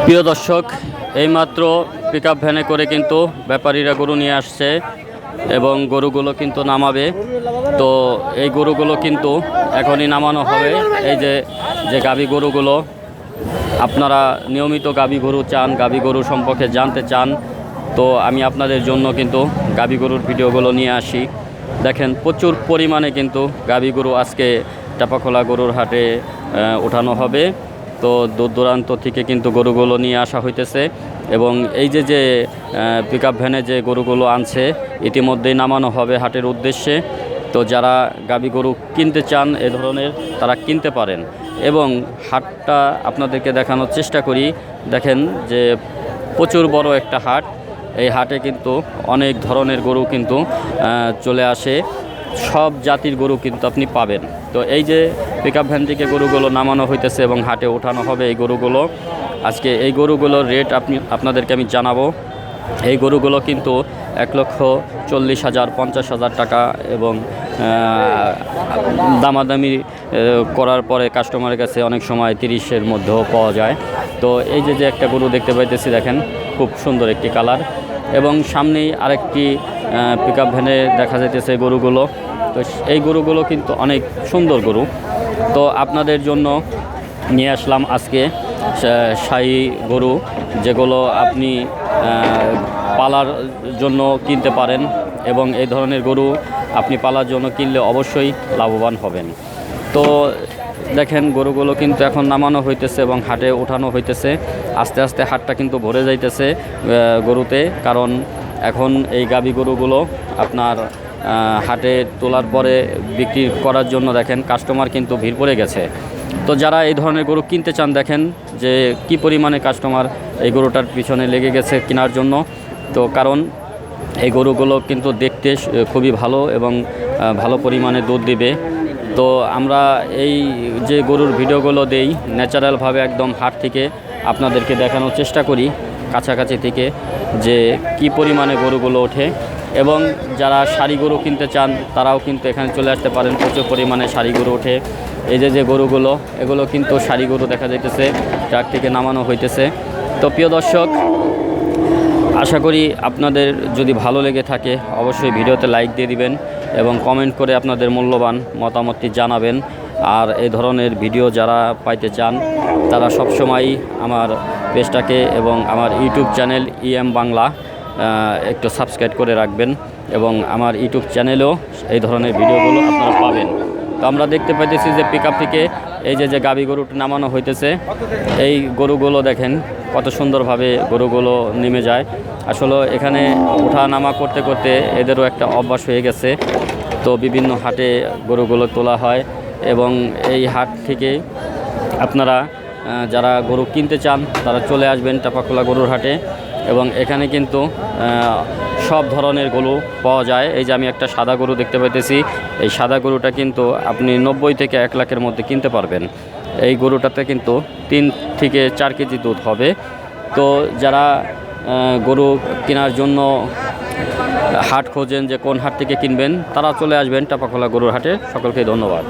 প্রিয় দর্শক, এইমাত্র পিকআপ ভ্যানে করে কিন্তু ব্যাপারীরা গরু নিয়ে আসছে এবং গরুগুলো কিন্তু নামাবে। তো এই গরুগুলো কিন্তু এখনই নামানো হবে। এই যে গাভী গরুগুলো, আপনারা নিয়মিত গাভী গরু চান, গাভী গরু সম্পর্কে জানতে চান, তো আমি আপনাদের জন্য কিন্তু গাভী গরুর ভিডিওগুলো নিয়ে আসি। দেখেন, প্রচুর পরিমাণে কিন্তু গাভী গরু আজকে টাপাখোলা গরুর হাটে ওঠানো হবে। তো দূর দূরান্ত থেকে কিন্তু গরুগুলো নিয়ে আসা হইতেছে এবং এই যে পিকআপ ভ্যানে যে গরুগুলো আনছে ইতিমধ্যেই নামানো হবে হাটের উদ্দেশ্যে। তো যারা গাভী গরু কিনতে চান এ ধরনের, তারা কিনতে পারেন। এবং হাটটা আপনাদেরকে দেখানোর চেষ্টা করি। দেখেন যে প্রচুর বড় একটা হাট। এই হাটে কিন্তু অনেক ধরনের গরু কিন্তু চলে আসে, সব জাতির গরু কিন্তু আপনি পাবেন। তো এই যে পিকআপ ভ্যান থেকে গরুগুলো নামানো হইতেছে এবং হাটে ওঠানো হবে এই গরুগুলো। আজকে এই গরুগুলোর রেট আপনাদেরকে আমি জানাবো। এই গরুগুলো কিন্তু 1,40,000, 50,000 টাকা এবং দামাদামি করার পরে কাস্টমারের কাছে অনেক সময় 30-এর মধ্যেও পাওয়া যায়। তো এই যে একটা গরু দেখতে পাইতেছি, দেখেন খুব সুন্দর একটি কালার। এবং সামনেই আরেকটি পিকআপ ভ্যানে দেখা যাইতেছে গরুগুলো। তো এই গরুগুলো কিন্তু অনেক সুন্দর গরু। তো আপনাদের জন্য নিয়ে আসলাম আজকে শাহী গরু, যেগুলো আপনি পালার জন্য কিনতে পারেন এবং এই ধরনের গরু আপনি পালার জন্য কিনলে অবশ্যই লাভবান হবেন। তো দেখেন, গরুগুলো কিন্তু এখন নামানো হইতেছে এবং হাটে ওঠানো হইতেছে। আস্তে আস্তে হাটটা কিন্তু ভরে যাইতেছে গরুতে, কারণ এখন এই গাভী গরুগুলো আপনার হাটে তোলার পরে বিক্রি করার জন্য দেখেন কাস্টমার কিন্তু ভিড় পড়ে গেছে। তো যারা এই ধরনের গরু কিনতে চান, দেখেন যে কি পরিমাণে কাস্টমার এই গরুটার পিছনে লেগে গেছে কেনার জন্য। তো কারণ এই গরুগুলো কিন্তু দেখতে খুবই ভালো এবং ভালো পরিমাণে দুধ দিবে। তো আমরা এই যে গরুর ভিডিওগুলো দেই ন্যাচারালভাবে একদম হাট থেকে আপনাদেরকে দেখানোর চেষ্টা করি, কাছাকাছি থেকে, যে কি পরিমাণে গরুগুলো ওঠে। এবং যারা সারি গরু কিনতে চান তারাও কিন্তু এখানে চলে আসতে পারেন। প্রচুর পরিমাণে সারি গরু ওঠে। এই যে গরুগুলো, এগুলো কিন্তু সারি গরু দেখা যাইতেছে, ট্রাক থেকে নামানো হইতেছে। তো প্রিয় দর্শক, আশা করি আপনাদের যদি ভালো লেগে থাকে অবশ্যই ভিডিওতে লাইক দিয়ে দিবেন এবং কমেন্ট করে আপনাদের মূল্যবান মতামতটি জানাবেন। আর এই ধরনের ভিডিও যারা পাইতে চান তারা সবসময়ই আমার পেজটাকে এবং আমার ইউটিউব চ্যানেল EM বাংলা একটু সাবস্ক্রাইব করে রাখবেন এবং আমার ইউটিউব চ্যানেলেও এই ধরনের ভিডিওগুলো আপনারা পাবেন। তো আমরা দেখতে পাইতেছি যে পিকআপ থেকে এই যে গাভী গরুটি নামানো হইতেছে। এই গরুগুলো দেখেন কত সুন্দরভাবে গরুগুলো নেমে যায়। আসলে এখানে ওঠা নামা করতে করতে এদেরও একটা অভ্যাস হয়ে গেছে। তো বিভিন্ন হাটে গরুগুলো তোলা হয় এবং এই হাট থেকে আপনারা যারা গরু কিনতে চান তারা চলে আসবেন টাপাখোলা গরুর হাটে। এবং এখানে কিন্তু সব ধরনের গরু পাওয়া যায়। এই যে আমি একটা সাদা গরু দেখতে পাইতেছি, এই সাদা গরুটা কিন্তু আপনি 90 থেকে 1 লাখের মধ্যে কিনতে পারবেন। এই গরুটাতে কিন্তু 3 থেকে 4 কেজি দুধ হবে। তো যারা গরু কেনার জন্য হাট খোঁজেন যে কোন হাট থেকে কিনবেন, তারা চলে আসবেন টাপাখোলা গরুর হাটে। সকলকে ধন্যবাদ।